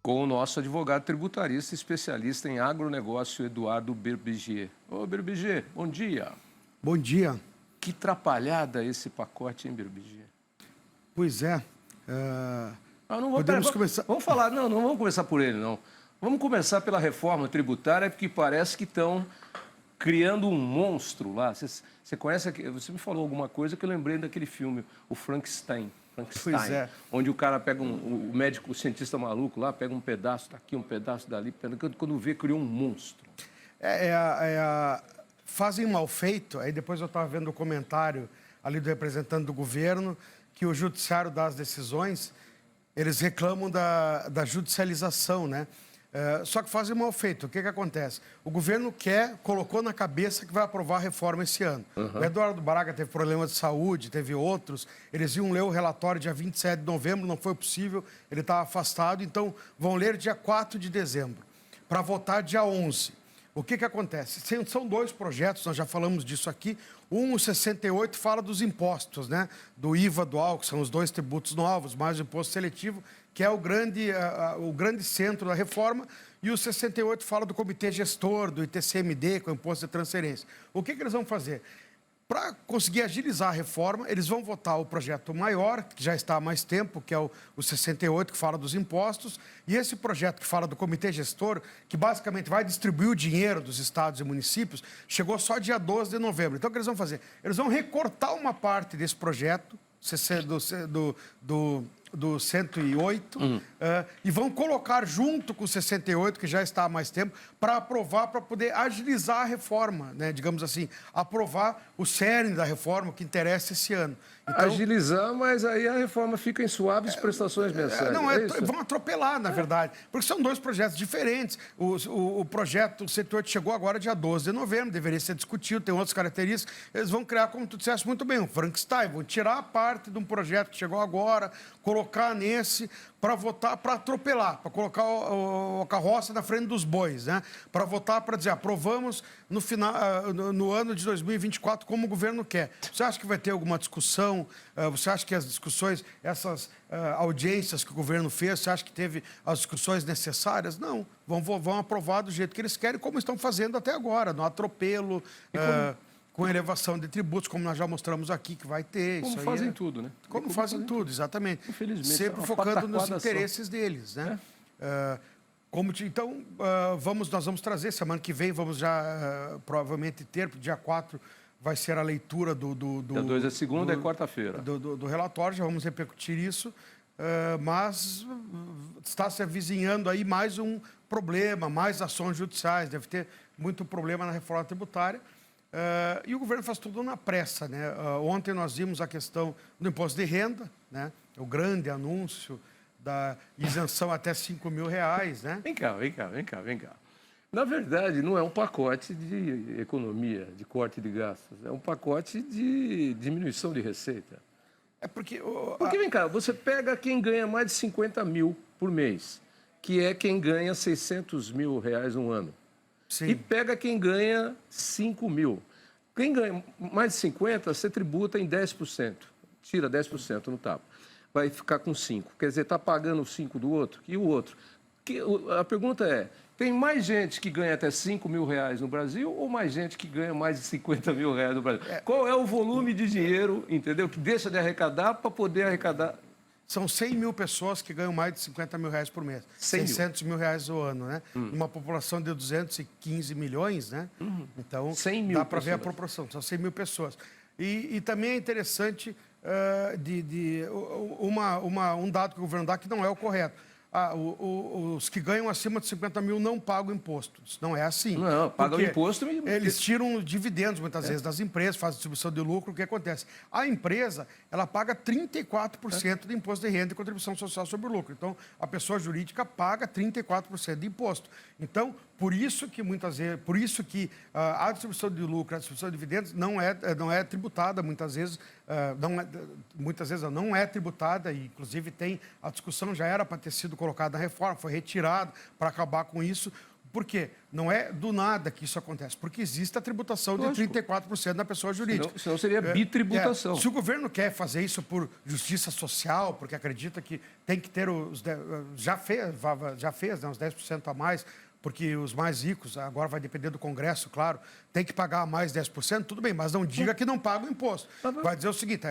com o nosso advogado tributarista, especialista em agronegócio, Eduardo Berbiger. Ô, Berbiger, bom dia. Bom dia. Que trapalhada esse pacote, hein, Berbiger? Pois é. Podemos começar... Vamos falar, não vamos começar por ele, não. Vamos começar pela reforma tributária, porque parece que estão criando um monstro lá. Você conhece, você me falou alguma coisa que eu lembrei daquele filme, o Frankenstein. Pois é. Onde o cara pega o médico, o cientista maluco lá, pega um pedaço daqui, um pedaço dali, quando vê, criou um monstro. Fazem mal feito, aí depois eu estava vendo o comentário ali do representante do governo, que o judiciário dá as decisões, eles reclamam da judicialização, né? Só que fazem mal feito. O que acontece? O governo colocou na cabeça que vai aprovar a reforma esse ano. O Eduardo Braga teve problemas de saúde, teve outros. Eles iam ler o relatório dia 27 de novembro, não foi possível, ele estava afastado, então vão ler dia 4 de dezembro, para votar dia 11. O que acontece? São dois projetos, nós já falamos disso aqui. O 68, fala dos impostos, né? Do IVA, do álcool, são os dois tributos novos, mais o imposto seletivo, que é o grande centro da reforma. E o 68 fala do comitê gestor, do ITCMD, com o imposto de transferência. O que eles vão fazer? Para conseguir agilizar a reforma, eles vão votar o projeto maior, que já está há mais tempo, que é o 68, que fala dos impostos, e esse projeto que fala do comitê gestor, que basicamente vai distribuir o dinheiro dos estados e municípios, chegou só dia 12 de novembro. Então, o que eles vão fazer? Eles vão recortar uma parte desse projeto, do 108, e vão colocar junto com o 68, que já está há mais tempo, para aprovar, para poder agilizar a reforma, né? Digamos assim, aprovar o cerne da reforma, que interessa esse ano. Então, agilizar, mas aí a reforma fica em suaves prestações mensais. Vão atropelar, na verdade, porque são dois projetos diferentes. O projeto 108 chegou agora dia 12 de novembro, deveria ser discutido, tem outras características. Eles vão criar, como tu disseste muito bem, um Frankenstein, vão tirar a parte de um projeto que chegou agora, colocar nesse para votar, para atropelar, para colocar a carroça na frente dos bois, né? Para votar, para dizer, aprovamos no final, no ano de 2024 como o governo quer. Você acha que vai ter alguma discussão? Você acha que as discussões, essas audiências que o governo fez, você acha que teve as discussões necessárias? Não, vão aprovar do jeito que eles querem, como estão fazendo até agora, no atropelo, com elevação de tributos, como nós já mostramos aqui, que vai ter. Como fazem tudo, né? Como fazem tudo, exatamente. Infelizmente. Sempre focando nos interesses deles, né? Então, nós vamos trazer, semana que vem, vamos já provavelmente ter, dia 4 vai ser a leitura dia 2 é segunda e quarta-feira. Do relatório, já vamos repercutir isso, mas está se avizinhando aí mais um problema, mais ações judiciais, deve ter muito problema na reforma tributária. E o governo faz tudo na pressa, né? Ontem nós vimos a questão do imposto de renda, né? O grande anúncio da isenção até R$5.000, né? Vem cá. Na verdade, não é um pacote de economia, de corte de gastos, é um pacote de diminuição de receita. Porque vem cá, você pega quem ganha mais de 50 mil por mês, que é quem ganha R$600 mil um ano. Sim. E pega quem ganha 5 mil. Quem ganha mais de 50, você tributa em 10%. Tira 10% no tapa. Vai ficar com 5. Quer dizer, está pagando 5 do outro e o outro. A pergunta é, tem mais gente que ganha até R$5.000 no Brasil ou mais gente que ganha mais de 50 mil reais no Brasil? Qual é o volume de dinheiro, entendeu, que deixa de arrecadar para poder arrecadar? São 100 mil pessoas que ganham mais de R$50 mil por mês. 600 mil reais ao ano, né? Uma população de 215 milhões, né? Então, 100 mil dá para ver a proporção. São 100 mil pessoas. E também é interessante um dado que o governo dá que não é o correto. Os que ganham acima de 50 mil não pagam imposto. Isso não é assim. Não, pagam imposto. Eles tiram dividendos, muitas vezes, das empresas, fazem distribuição de lucro. O que acontece? A empresa, ela paga 34% de imposto de renda e contribuição social sobre o lucro. Então, a pessoa jurídica paga 34% de imposto. Então, por isso que a distribuição de lucro, a distribuição de dividendos não é tributada, muitas vezes não é tributada, e inclusive a discussão já era para ter sido colocada na reforma, foi retirada para acabar com isso. Por quê? Não é do nada que isso acontece, porque existe a tributação de 34% na pessoa jurídica. Senão seria bitributação. Se o governo quer fazer isso por justiça social, porque acredita que tem que ter já fez, né, os 10% a mais, porque os mais ricos, agora vai depender do Congresso, claro, tem que pagar mais 10%, tudo bem, mas não diga que não paga o imposto. Vai dizer o seguinte,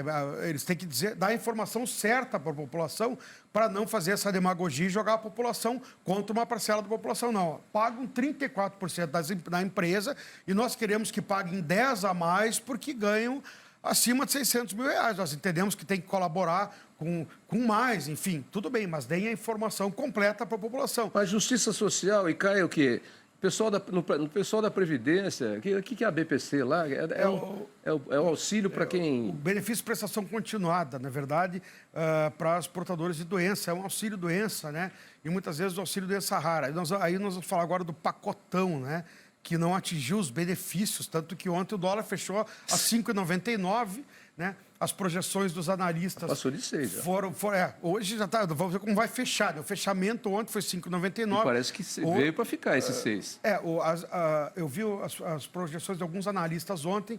eles têm que dar a informação certa para a população para não fazer essa demagogia e jogar a população contra uma parcela da população. Não, pagam 34% da empresa e nós queremos que paguem 10% a mais porque ganham acima de 600 mil reais. Nós entendemos que tem que colaborar com mais, enfim, tudo bem, mas deem a informação completa para a população. Mas justiça social, e cai o quê? No pessoal da Previdência, o que é a BPC lá? É o auxílio para quem... O benefício de prestação continuada, na verdade, para os portadores de doença. É um auxílio-doença, né? E muitas vezes o auxílio-doença rara. Aí nós vamos falar agora do pacotão, né? Que não atingiu os benefícios, tanto que ontem o dólar fechou a 5,99, né? As projeções dos analistas... Passou de 6 já. Hoje já está... Vamos ver como vai fechar, né? O fechamento ontem foi 5,99. E parece que veio para ficar esses 6. Eu vi as projeções de alguns analistas ontem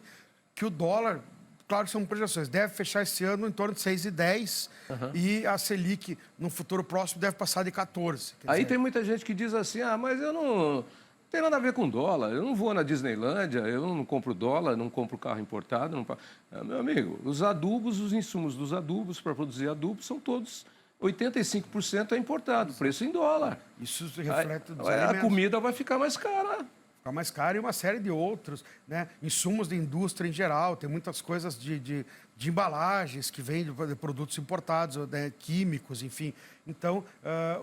que o dólar, claro que são projeções, deve fechar esse ano em torno de 6,10 e a Selic, no futuro próximo, deve passar de 14. Aí tem muita gente que diz assim, mas eu não tem nada a ver com dólar, eu não vou na Disneylândia, eu não compro dólar, não compro carro importado. Meu amigo, os adubos, os insumos dos adubos para produzir adubos são todos... 85% é importado, preço em dólar. Isso reflete dos alimentos. A comida vai ficar mais cara. Ficar mais cara e uma série de outros, né? Insumos da indústria em geral, tem muitas coisas de embalagens que vêm de produtos importados, né? Químicos, enfim. Então,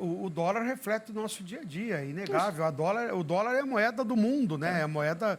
o dólar reflete o nosso dia a dia, é inegável. O dólar é a moeda do mundo, né? É a moeda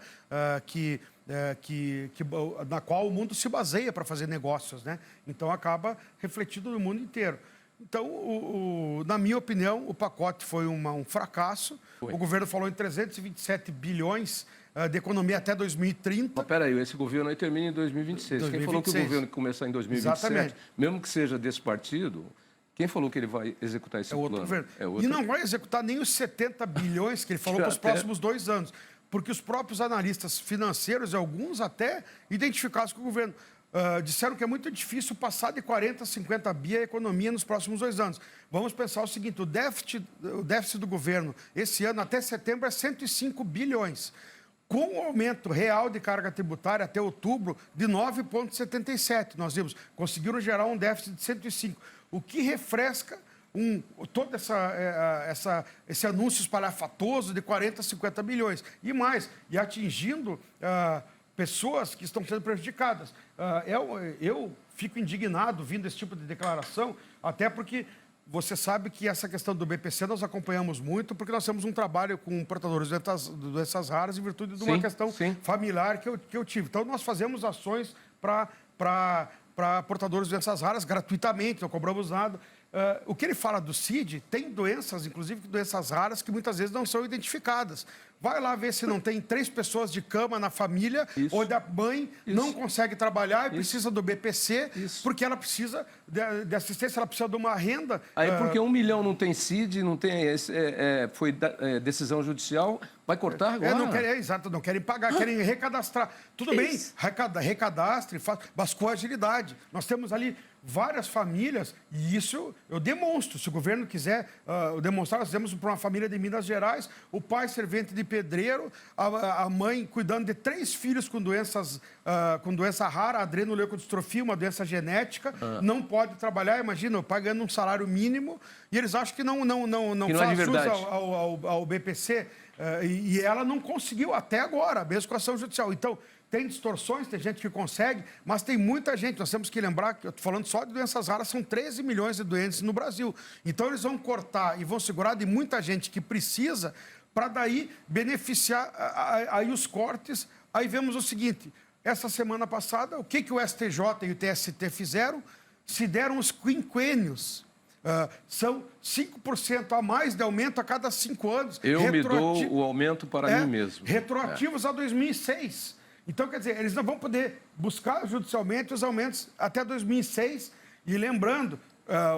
na qual o mundo se baseia para fazer negócios, né? Então, acaba refletido no mundo inteiro. Então, na minha opinião, o pacote foi um fracasso. O governo falou em 327 bilhões de economia até 2030. Mas peraí, esse governo aí termina em 2026. Quem falou que o governo começar em 2027, exatamente, mesmo que seja desse partido, quem falou que ele vai executar esse plano? Outro governo. E não vai executar nem os 70 bilhões que ele falou para os próximos 2 anos. Porque os próprios analistas financeiros, alguns até identificados com o governo, disseram que é muito difícil passar de 40 a 50 bi a economia nos próximos 2 anos. Vamos pensar o seguinte, o déficit do governo esse ano, até setembro, é 105 bilhões. Com o aumento real de carga tributária até outubro de 9,77, nós vimos, conseguiram gerar um déficit de 105, o que refresca todo esse anúncio espalhafatoso de 40 a 50 bilhões. E mais, e atingindo... pessoas que estão sendo prejudicadas. Eu fico indignado vindo esse tipo de declaração, até porque você sabe que essa questão do BPC nós acompanhamos muito, porque nós temos um trabalho com portadores de doenças raras em virtude de uma questão familiar que eu tive. Então, nós fazemos ações para portadores de doenças raras gratuitamente, não cobramos nada. O que ele fala do CID, tem doenças, inclusive doenças raras, que muitas vezes não são identificadas. Vai lá ver se não tem 3 pessoas de cama na família, ou a mãe não consegue trabalhar e precisa do BPC, porque ela precisa de assistência, ela precisa de uma renda. Aí porque 1 milhão não tem CID, não tem, foi decisão judicial, vai cortar agora? Exato, não querem pagar, querem recadastrar. Tudo bem, recadastre, mas com agilidade. Nós temos ali várias famílias, e isso eu demonstro. Se o governo quiser demonstrar, nós temos para uma família de Minas Gerais, o pai servente de pedreiro, a mãe cuidando de 3 filhos com doença rara, adrenoleucodistrofia, uma doença genética, não pode trabalhar, imagina, o pai ganhando um salário mínimo, e eles acham que não faz jus ao BPC, e ela não conseguiu até agora, mesmo com a ação judicial. Então, tem distorções, tem gente que consegue, mas tem muita gente. Nós temos que lembrar que, eu estou falando só de doenças raras, são 13 milhões de doentes no Brasil. Então, eles vão cortar e vão segurar de muita gente que precisa, para daí beneficiar aí os cortes. Aí vemos o seguinte, essa semana passada, o que o STJ e o TST fizeram? Se deram os quinquênios. São 5% a mais de aumento a cada 5 anos. Eu me dou o aumento para mim mesmo. Retroativos a 2006. Então, quer dizer, eles não vão poder buscar judicialmente os aumentos até 2006. E lembrando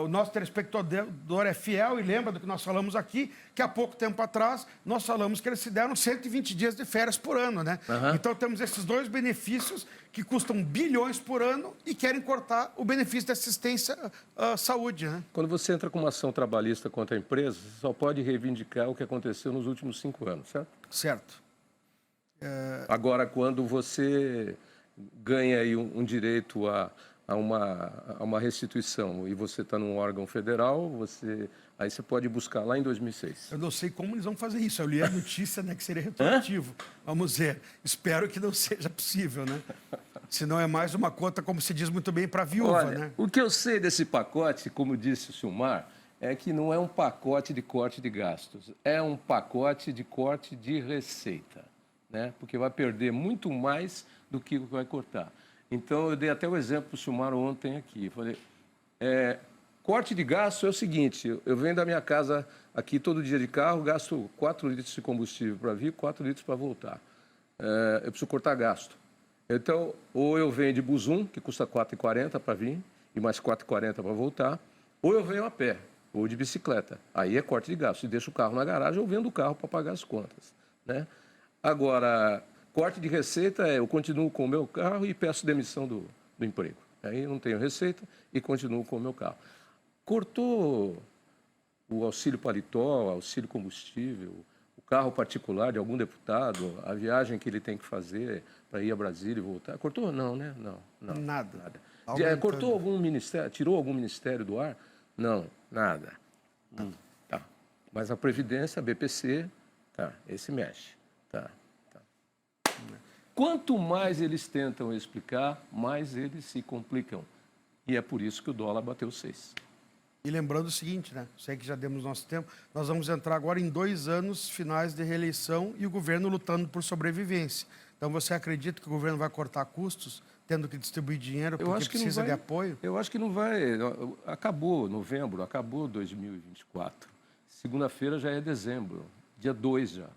o nosso telespectador é fiel e lembra do que nós falamos aqui, que há pouco tempo atrás nós falamos que eles se deram 120 dias de férias por ano, né? Então temos esses dois benefícios que custam bilhões por ano e querem cortar o benefício de assistência à saúde, né? Quando você entra com uma ação trabalhista contra a empresa, você só pode reivindicar o que aconteceu nos últimos 5 anos, certo? Certo. Agora, quando você ganha aí um direito a uma restituição e você está num órgão federal, aí você pode buscar lá em 2006. Eu não sei como eles vão fazer isso. Eu li a notícia, né, que seria retroativo. Vamos ver. Espero que não seja possível, né? Senão é mais uma conta, como se diz muito bem, para a viúva, Olha, né? o que eu sei desse pacote, como disse o Silmar, é que não é um pacote de corte de gastos, é um pacote de corte de receita, né? Porque vai perder muito mais do que vai cortar. Então, eu dei até o exemplo para o Silmar ontem aqui. Eu falei, corte de gasto é o seguinte, eu venho da minha casa aqui todo dia de carro, gasto 4 litros de combustível para vir, 4 litros para voltar. Eu preciso cortar gasto. Então, ou eu venho de Buzum, que custa R$ 4,40 para vir, e mais R$ 4,40 para voltar, ou eu venho a pé, ou de bicicleta. Aí é corte de gasto. Se deixa o carro na garagem, eu vendo o carro para pagar as contas, né? Agora, corte de receita eu continuo com o meu carro e peço demissão do emprego. Aí eu não tenho receita e continuo com o meu carro. Cortou o auxílio paletó, o auxílio combustível, o carro particular de algum deputado, a viagem que ele tem que fazer para ir a Brasília e voltar. Cortou? Não, né? Não. Nada. Cortou algum ministério, tirou algum ministério do ar? Não, nada. Tá. Mas a Previdência, a BPC, tá, esse mexe. Tá. Quanto mais eles tentam explicar, mais eles se complicam. E é por isso que o dólar bateu 6. E lembrando o seguinte, né? Sei que já demos nosso tempo, nós vamos entrar agora em 2 anos finais de reeleição e o governo lutando por sobrevivência. Então, você acredita que o governo vai cortar custos, tendo que distribuir dinheiro porque precisa de apoio? Eu acho que não vai. Acabou novembro, acabou 2024. Segunda-feira já é dezembro, dia 2 já.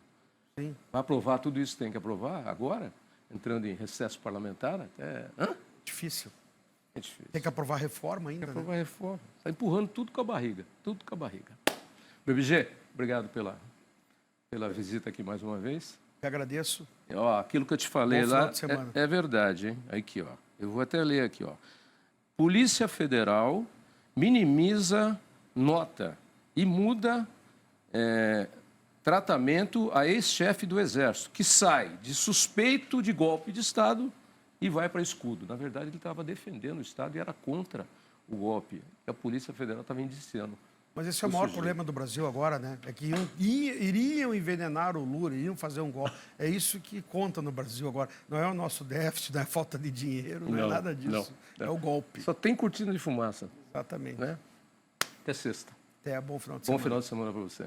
Sim. Vai aprovar tudo isso, tem que aprovar agora? Entrando em recesso parlamentar até... Difícil. É difícil. Tem que aprovar reforma ainda, Tem que aprovar reforma. Está empurrando tudo com a barriga, tudo com a barriga. BBG, obrigado pela visita aqui mais uma vez. Eu agradeço. Ó, aquilo que eu te falei Bom final lá de semana. é verdade, hein? Aqui, ó. Eu vou até ler aqui, ó. Polícia Federal minimiza nota e muda tratamento a ex-chefe do Exército, que sai de suspeito de golpe de Estado e vai para escudo. Na verdade, ele estava defendendo o Estado e era contra o golpe. E a Polícia Federal estava indiciando. Mas esse é o maior problema do Brasil agora, né? É que iriam envenenar o Lula, iriam fazer um golpe. É isso que conta no Brasil agora. Não é o nosso déficit, não é falta de dinheiro, não é nada disso. Não. É o golpe. Só tem cortina de fumaça. Exatamente. Né? Até sexta. Até bom final de semana. Bom final de semana para você.